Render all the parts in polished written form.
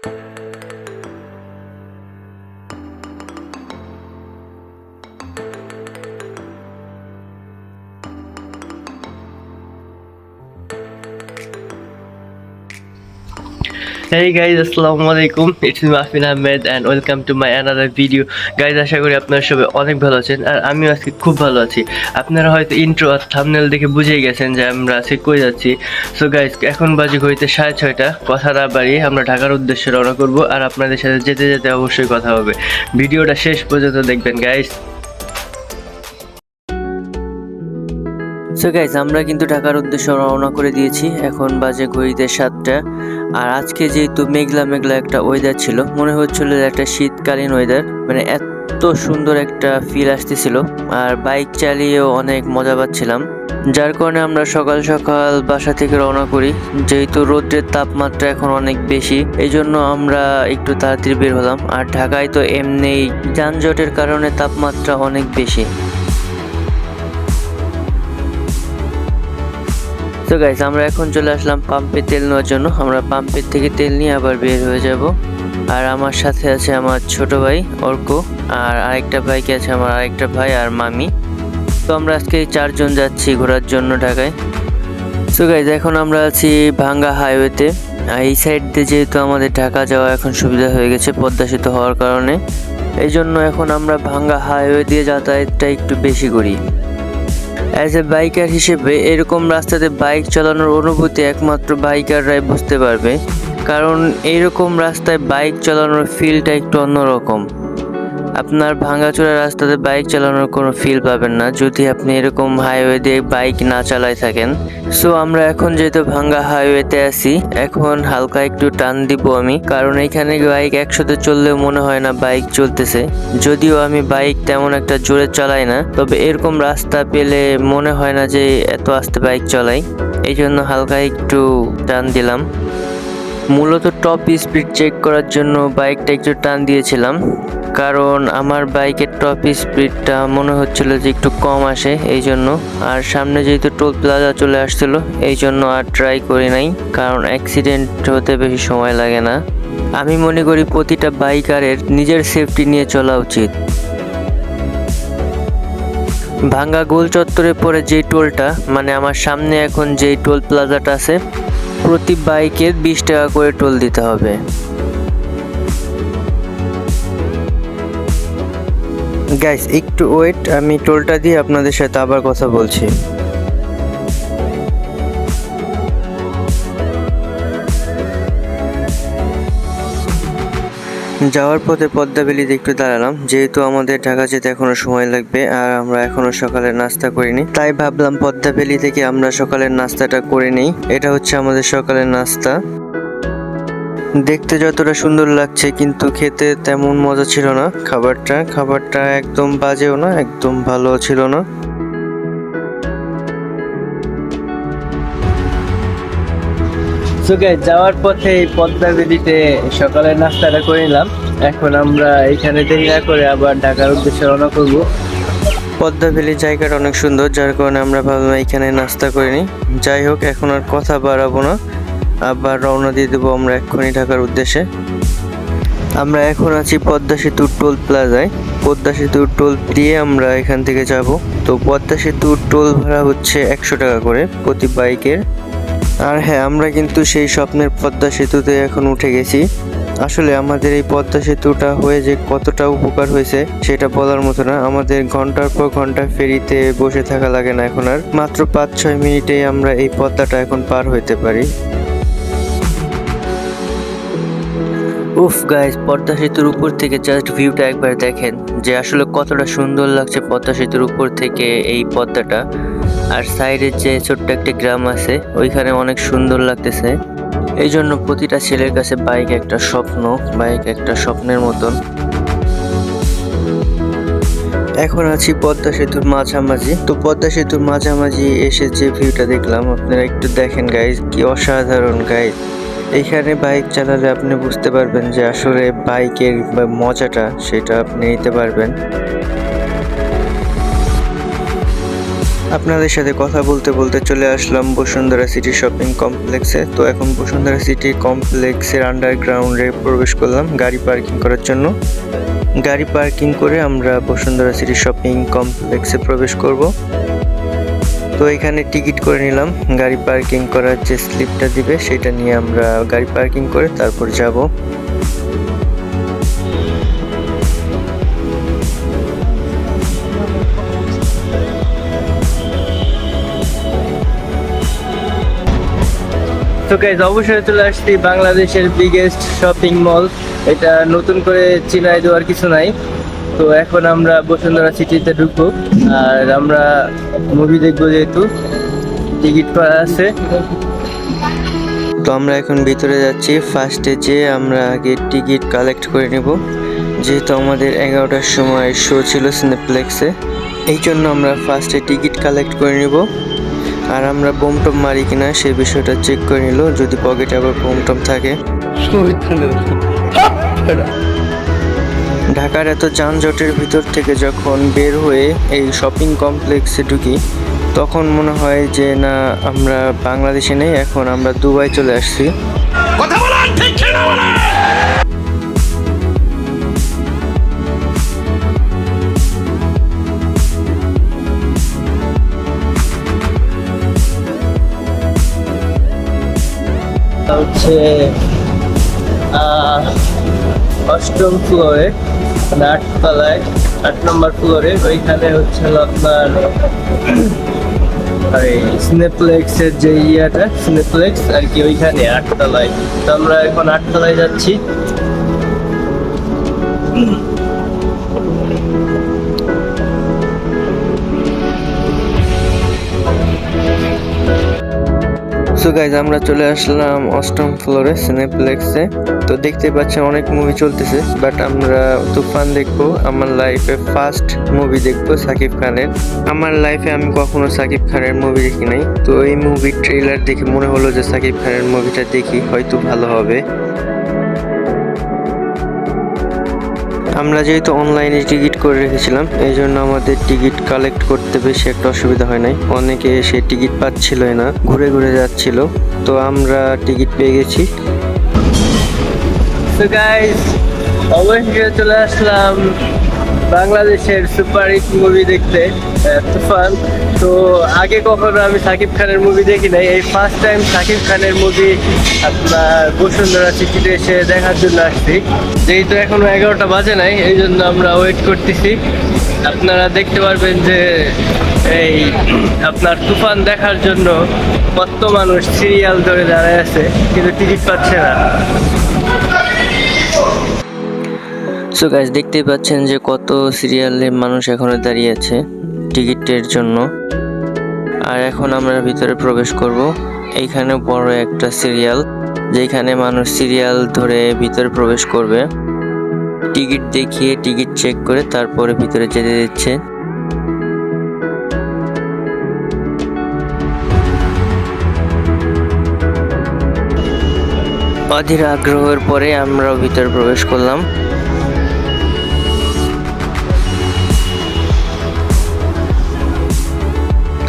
Hey guys, আসসালামু আলাইকুম, it's me Mahfin Ahmed and welcome to my another video. Guys, আশা করি আপনারা সবাই অনেক ভালো আছেন আর আমিও আজকে খুব ভালো আছি। আপনারা হয়তো ইন্ট্রো আর থাম্বনেল দেখে বুঝেই গেছেন যে আমরা আজকে কই যাচ্ছি। সো গাইজ, এখন বাজে ঘড়িতে 6:30। কথা না বাড়িয়ে আমরা ঢাকার উদ্দেশ্যে রওনা করব আর আপনাদের সাথে যেতে যেতে অবশ্যই কথা হবে। ভিডিওটা শেষ পর্যন্ত দেখবেন গাইজ। সো গাইজ, আমরা কিন্তু ঢাকার উদ্দেশ্যে রওনা করে দিয়েছি। এখন বাজে ঘড়িতে 7টা। আর আজকে যেহেতু মেঘলা মেঘলা একটা ওয়েদার ছিল, মনে হচ্ছিল একটা শীতকালীন ওয়েদার, মানে এত সুন্দর একটা ফিল আসতেছিল আর বাইক চালিয়েও অনেক মজা পাচ্ছিলাম। যার কারণে আমরা সকাল সকাল বাসা থেকে রওনা করি। যেহেতু রোদ্রের তাপমাত্রা এখন অনেক বেশি, এই জন্য আমরা একটু তাড়াতাড়ি বের হলাম। আর ঢাকায় তো এমনিই যানজটের কারণে তাপমাত্রা অনেক বেশি। তো গাইস, আমরা এখন চলে আসলাম পাম্পে তেল নেওয়ার জন্য। আমরা পাম্পের থেকে তেল নিয়ে আবার বের হয়ে যাব। আর আমার সাথে আছে আমার ছোট ভাই অর্ক, আর আরেকটা বাইকে আছে আমার আরেকটা ভাই আর মামি। তো আমরা আজকে 4 জন যাচ্ছি ঘোরার জন্য ঢাকায়। তো গাইস, এখন আমরা আছি ভাঙ্গা হাইওয়েতে। এই সাইড দিয়ে যেহেতু আমাদের ঢাকা যাওয়া এখন সুবিধা হয়ে গেছে পদ্মা সেতু হওয়ার কারণে, এই জন্য এখন আমরা ভাঙ্গা হাইওয়ে দিয়ে যাতায়াতটা একটু বেশি করি। অ্যাজ এ বাইকার হিসেবে এরকম রাস্তাতে বাইক চালানোর অনুভূতি একমাত্র বাইকাররাই বুঝতে পারবে, কারণ এইরকম রাস্তায় বাইক চালানোর ফিলটা একটু অন্যরকম। আপনার ভাঙাচোরা রাস্তাতে বাইক চালানোর কোনো ফিল পাবেন না যদি আপনি এরকম হাইওয়ে দিয়ে বাইক না চালায় থাকেন। সো আমরা এখন যেহেতু ভাঙ্গা হাইওয়েতে আছি, এখন হালকা একটু টান দিব আমি, কারণ এখানে বাইক 100-তে চললেও মনে হয় না বাইক চলতেছে। যদিও আমি বাইক তেমন একটা জোরে চালাই না, তবে এরকম রাস্তা পেলে মনে হয় না যে এত আস্তে বাইক চালাই, এই জন্য হালকা একটু টান দিলাম। মূলত টপ স্পিড চেক করার জন্য বাইকটা একটু টান দিয়েছিলাম, কারণ আমার বাইকের টপ স্পিডটা মনে হচ্ছিল যে একটু কম আসে এই জন্য। আর সামনে যেহেতু টোল প্লাজা চলে আসছিল, এই জন্য আর ট্রাই করি নাই, কারণ অ্যাক্সিডেন্ট হতে বেশি সময় লাগে না। আমি মনে করি প্রতিটা বাইকারের নিজের সেফটি নিয়ে চলা উচিত। ভাঙ্গা গোল চত্বরের পরে যেই টোলটা, মানে আমার সামনে এখন যেই টোল প্লাজাটা আছে, প্রতি বাইকের 20 টাকা করে টোল দিতে হবে। গাইস, একটু ওয়েট, আমি টোলটা দিয়ে আপনাদের সাথে আবার কথা বলছি। যাওয়ার পথে পদ্মাবেলিতে একটু দাঁড়ালাম, যেহেতু আমাদের ঢাকা যেতে এখনো সময় লাগবে আর আমরা এখনো সকালের নাস্তা করিনি, তাই ভাবলাম পদ্মাবেলি থেকে আমরা সকালের নাস্তাটা করে নিই। এটা হচ্ছে আমাদের সকালের নাস্তা। দেখতে যতটা সুন্দর লাগছে কিন্তু খেতে তেমন মজা ছিল না। খাবারটা একদম বাজেও না, একদম ভালো ছিল না। সো গাইস, যাওয়ার পথে পদ্মাবেলিতে সকালের নাস্তাটা করে নিলাম। এখন আমরা এখানে দেরি না করে আবার ঢাকার উদ্দেশ্যে রওনা করবো। পদ্মাবেলির জায়গাটা অনেক সুন্দর, যার কারণে আমরা ভাবলাম এখানে নাস্তা করে নিই। যাই হোক, এখন আর কথা বাড়াবো না, আবার রওনা দিয়ে দেবো আমরা এক্ষুনি ঢাকার উদ্দেশ্যে। আমরা এখন আছি পদ্মা সেতুর টোল প্লাজায়। পদ্মা সেতুর টোল দিয়ে আমরা এখান থেকে যাব। তো পদ্মা সেতুর টোল ভাড়া হচ্ছে 100 টাকা করে প্রতি বাইকের। আর হ্যাঁ, আমরা কিন্তু সেই স্বপ্নের পদ্মা সেতুতে এখন উঠে গেছি। আসলে আমাদের এই পদ্মা সেতুটা হয়ে যে কতটা উপকার হয়েছে সেটা বলার মতো না। আমাদের ঘন্টার পর ঘন্টা ফেরিতে বসে থাকা লাগে না, এখন আর মাত্র 5-6 মিনিটেই আমরা এই পদ্মাটা এখন পার হইতে পারি। উফ গাইস, পদ্মা সেতুর উপর থেকে জাস্ট ভিউটা একবার দেখেন যে আসলে কতটা সুন্দর লাগছে পদ্মা সেতুর উপর থেকে এই পদ্মাটা। আর সাইডে যে ছোট্ট একটা গ্রাম আছে, ওইখানে অনেক সুন্দর লাগতেছে। এই জন্য প্রতিটা ছেলের কাছে বাইক একটা স্বপ্ন, বাইক একটা স্বপ্নের মতন। এখন আছি পদ্মা সেতুর মাঝামাঝি। তো পদ্মা সেতুর মাঝামাঝি এসে যে ভিউটা দেখলাম, আপনারা একটু দেখেন গাইজ, কি অসাধারণ গাইজ। এইখানে বাইক চালালে আপনি বুঝতে পারবেন যে আসলে বাইকের মজাটা সেটা আপনি নিতে পারবেন। আপনাদের সাথে কথা বলতে বলতে চলে আসলাম বসুন্ধরা সিটি শপিং কমপ্লেক্সে। তো এখন বসুন্ধরা সিটি কমপ্লেক্সের আন্ডারগ্রাউন্ডে প্রবেশ করলাম গাড়ি পার্কিং করার জন্য। গাড়ি পার্কিং করে আমরা বসুন্ধরা সিটি শপিং কমপ্লেক্সে প্রবেশ করব। তো এখানে টিকিট করে নিলাম। গাড়ি পার্কিং করার যে স্লিপটা দিবে সেটা নিয়ে আমরা গাড়ি পার্কিং করে তারপর যাব। তো গাইস, অবশ্যই চলে আসছি বাংলাদেশের বিগেস্ট শপিং মল। এটা নতুন করে চিনাই দেওয়ার কিছু নাই। তো এখন আমরা বসুন্ধরা সিটিতে ঢুকবো আর আমরা মুভি দেখবো, যেহেতু টিকিট করা আছে। তো আমরা এখন ভিতরে যাচ্ছি। ফার্স্টে যে আমরা আগে টিকিট কালেক্ট করে নেব, যেহেতু আমাদের 11টার সময় শো ছিল সিনেপ্লেক্সে, এই জন্য আমরা ফার্স্টে টিকিট কালেক্ট করে নেব। আর আমরা বোম টম মারি কিনা সেই বিষয়টা চেক করে নিল, যদি পকেটে আবার বোম টম থাকে। ঢাকার এত যানজটের ভিতর থেকে যখন বের হয়ে এই শপিং কমপ্লেক্সে ঢুকি, তখন মনে হয় যে না, আমরা বাংলাদেশে নেই, এখন আমরা দুবাই চলে আসছি। হচ্ছে 8ম ফ্লোরে, 8 তলায়, 8 নম্বর ফ্লোরে। ওইখানে হচ্ছে আপনার সিনেপ্লেক্সের যে সিনেপ্লেক্স আর কি, ওইখানে 8 তলায়। তো আমরা এখন 8 তলায় যাচ্ছি। সো গাইজ, আমরা চলে আসলাম 8ম ফ্লোরে সিনেপ্লেক্সে। তো দেখতে পাচ্ছেন অনেক মুভি চলতেছে, বাট আমরা তুফান দেখবো। আমার লাইফে ফার্স্ট মুভি দেখবো সাকিব খানের। আমার লাইফে আমি কখনো সাকিব খানের মুভি দেখি নাই। তো এই মুভির ট্রেলার দেখে মনে হলো যে সাকিব খানের মুভিটা দেখি, হয়তো ভালো হবে। আমরা যেহেতু অনলাইনে টিকিট করে রেখেছিলাম, এই জন্য আমাদের টিকিট কালেক্ট করতে বেশি একটা অসুবিধা হয় নাই। অনেকে সে টিকিট পাচ্ছিলই না, ঘুরে ঘুরে যাচ্ছিল। তো আমরা টিকিট পেয়ে গেছি। তো গাইস, অবশ্যই চলে আসলাম বাংলাদেশের সুপারহিট মুভি দেখতে, তুফান। তো আগে কখনো আমি সাকিব খানের মুভি দেখি নাই, এই ফার্স্ট টাইম সাকিব খানের মুভি আপনার বসুন্ধরা সিটিতে এসে দেখার জন্য আসছি। যেহেতু এখনো 11টা বাজে নাই, এই জন্য আমরা ওয়েট করতেছি। আপনারা দেখতে পারবেন যে এই আপনার তুফান দেখার জন্য কত মানুষ সিরিয়াল ধরে দাঁড়ায় আছে, কিন্তু টিকিট পাচ্ছে না। সো গাইস, দেখতেই পাচ্ছেন যে কত সিরিয়ালের মানুষ এখনো দাঁড়িয়ে আছে টিকিটের জন্য। আর এখন আমরা ভিতরে প্রবেশ করব। এইখানে বড় একটা সিরিয়াল, যেখানে মানুষ সিরিয়াল ধরে ভিতরে প্রবেশ করবে। টিকিট দেখিয়ে টিকিট চেক করে তারপরে ভিতরে যেতে দিচ্ছে। অধীর আগ্রহের পরে আমরাও ভিতরে প্রবেশ করলাম।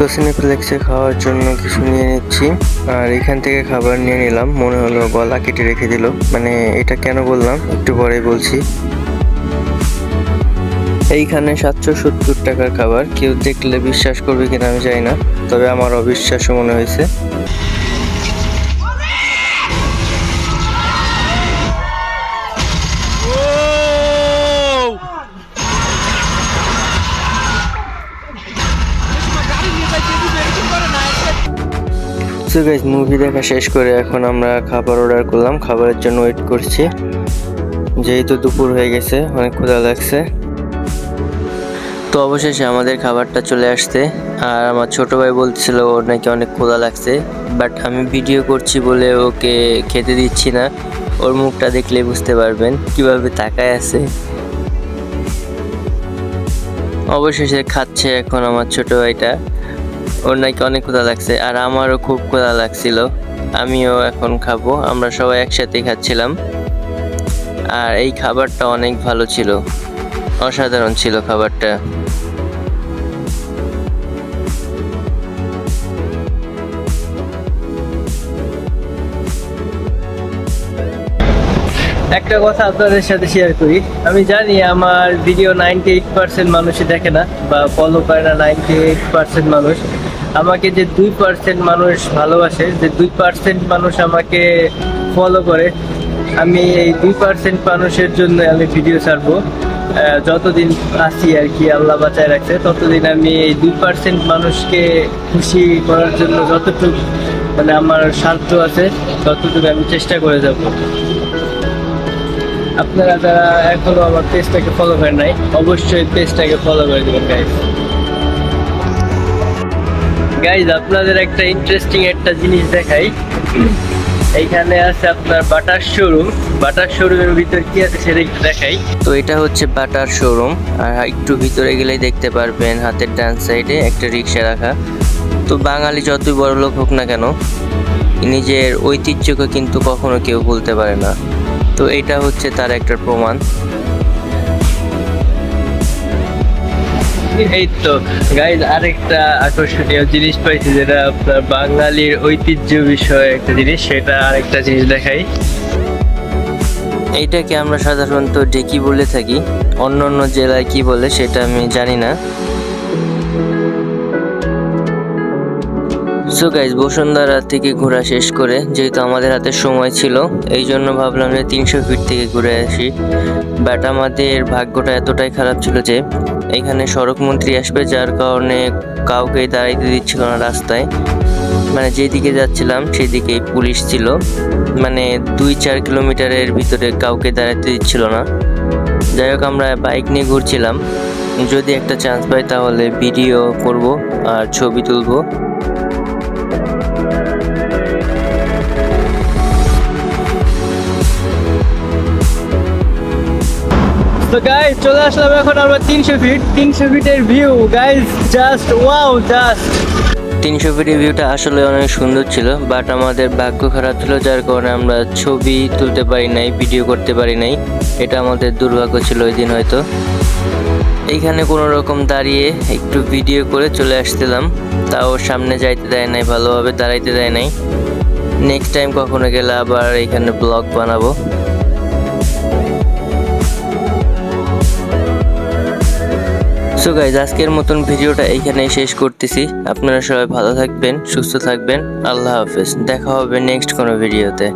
তো সিনেপ্লেক্সে খাওয়ার জন্য কিছু নিয়ে নিচ্ছি, আর এখান থেকে খাবার নিয়ে নিলাম। মনে হলো গলা কেটে রেখে দিল, মানে এটা কেন বললাম একটু পরে বলছি। এইখানে 770 টাকার খাবার। কেউ দেখলে বিশ্বাস করবে কিনা আমি জানি না, তবে আমার অবিশ্বাস্য মনে হয়েছে। সো গাইস, মুভি দেখা শেষ করে এখন আমরা খাবার অর্ডার করলাম। খাবারের জন্য ওয়েট করছি, যেহেতু দুপুর হয়ে গেছে, অনেক ক্ষুধা লাগছে। তো অবশেষে আমাদের খাবারটা চলে আসছে। আর আমার ছোট ভাই বলছিল ওর নাকি অনেক ক্ষুধা লাগছে, বাট আমি ভিডিও করছি বলে ওকে খেতে দিচ্ছি না। ওর মুখটা দেখলে বুঝতে পারবেন কিভাবে তাকায় আছে। অবশেষে খাচ্ছে এখন আমার ছোট ভাইটা। ওর নাকি অনেক ক্ষুধা লাগছে, আর আমারও খুব ক্ষুধা লাগছিল। আমিও এখন খাবো। আমরা সবাই একসাথে খাচ্ছিলাম। আর এই খাবারটা অনেক ভালো ছিল, অসাধারণ ছিল খাবারটা। একটা কথা আপনাদের সাথে শেয়ার করি। আমি জানি আমার ভিডিও 98% মানুষই দেখে না বা ফলো করে না। 98% মানুষ আমাকে, যে 2% মানুষ ভালোবাসে, যে 2% মানুষ আমাকে ফলো করে, আমি এই 2% মানুষের জন্য আমি ভিডিও ছাড়বো। যতদিন আছি আর কি, আল্লাহ বাঁচায় রাখছে, ততদিন আমি এই 2% মানুষকে খুশি করার জন্য যতটুকু মানে আমার সাধ্য আছে ততটুকু আমি চেষ্টা করে যাব। আপনারা যারা এখনো আমার পেজটাকে ফলো করেন নাই, অবশ্যই পেজটাকে ফলো করে দেবেন গাইজ। গাইজ, আপনাদের একটা ইন্টারেস্টিং একটা জিনিস দেখাই। এইখানে আছে আপনার বাটার শোরুম। বাটার শোরুমের ভিতর কি আছে সেটা একটু দেখাই। তো এটা হচ্ছে বাটার শোরুম, আর একটু ভিতরে গেলেই দেখতে পারবেন হাতের ডান সাইডে একটা রিক্সা রাখা। তো বাঙালি যতই বড় লোক হোক না কেন, নিজের ঐতিহ্যকে কিন্তু কখনো কেউ ভুলতে পারে না। তো এটা হচ্ছে তার একটা প্রমাণ। এই তো গাইজ, আরেকটা আকর্ষণীয় জিনিস পাইছি, যেটা আপনার বাঙালির ঐতিহ্য বিষয়ে একটা জিনিস, সেটা আরেকটা জিনিস দেখাই। এইটাকে আমরা সাধারণত ঢেকি বলে থাকি, অন্য অন্য জেলায় কি বলে সেটা আমি জানি না। সো গাইজ, বসুন্ধরা থেকে ঘোরা শেষ করে যেহেতু আমাদের হাতে সময় ছিল, এই জন্য ভাবলাম যে 300 ফিট থেকে ঘুরে আসি। বাট আমাদের ভাগ্যটা এতটাই খারাপ ছিল যে এখানে সড়ক মন্ত্রী আসবে, যার কারণে কাউকেই দাঁড়াইতে দিচ্ছিল না রাস্তায়। মানে যেদিকে যাচ্ছিলাম সেদিকেই পুলিশ ছিল, মানে 2-4 কিলোমিটারের ভিতরে কাউকে দাঁড়াতে দিচ্ছিল না। যাই হোক, আমরা বাইক নিয়ে ঘুরছিলাম, যদি একটা চান্স পাই তাহলে ভিডিও করব আর ছবি তুলবো। তো গাইজ, চলে আসলাম এখন আমরা 300 ফিটের view. Guys, just wow, just 300 ফিটের ভিউটা আসলে অনেক সুন্দর ছিল, বাট আমাদের ভাগ্য খারাপ ছিল, যার কারণে আমরা ছবি তুলতে পারি নাই, ভিডিও করতে পারি নাই। এটা আমাদের দুর্ভাগ্য ছিল ওই দিন হয়তো। এইখানে কোনো রকম দাঁড়িয়ে একটু ভিডিও করে চলে আসছিলাম, তাও সামনে যাইতে দেয় নাই, ভালোভাবে দাঁড়াইতে দেয় নাই। নেক্সট টাইম কখনো গেলে আবার এখানে ব্লগ বানাবো। সো গাইজ, আজকের মতন ভিডিওটা এইখানেই শেষ করতেছি। আপনারা সবাই ভালো থাকবেন, সুস্থ থাকবেন। আল্লাহ হাফেজ, দেখা হবে নেক্সট কোনো ভিডিওতে।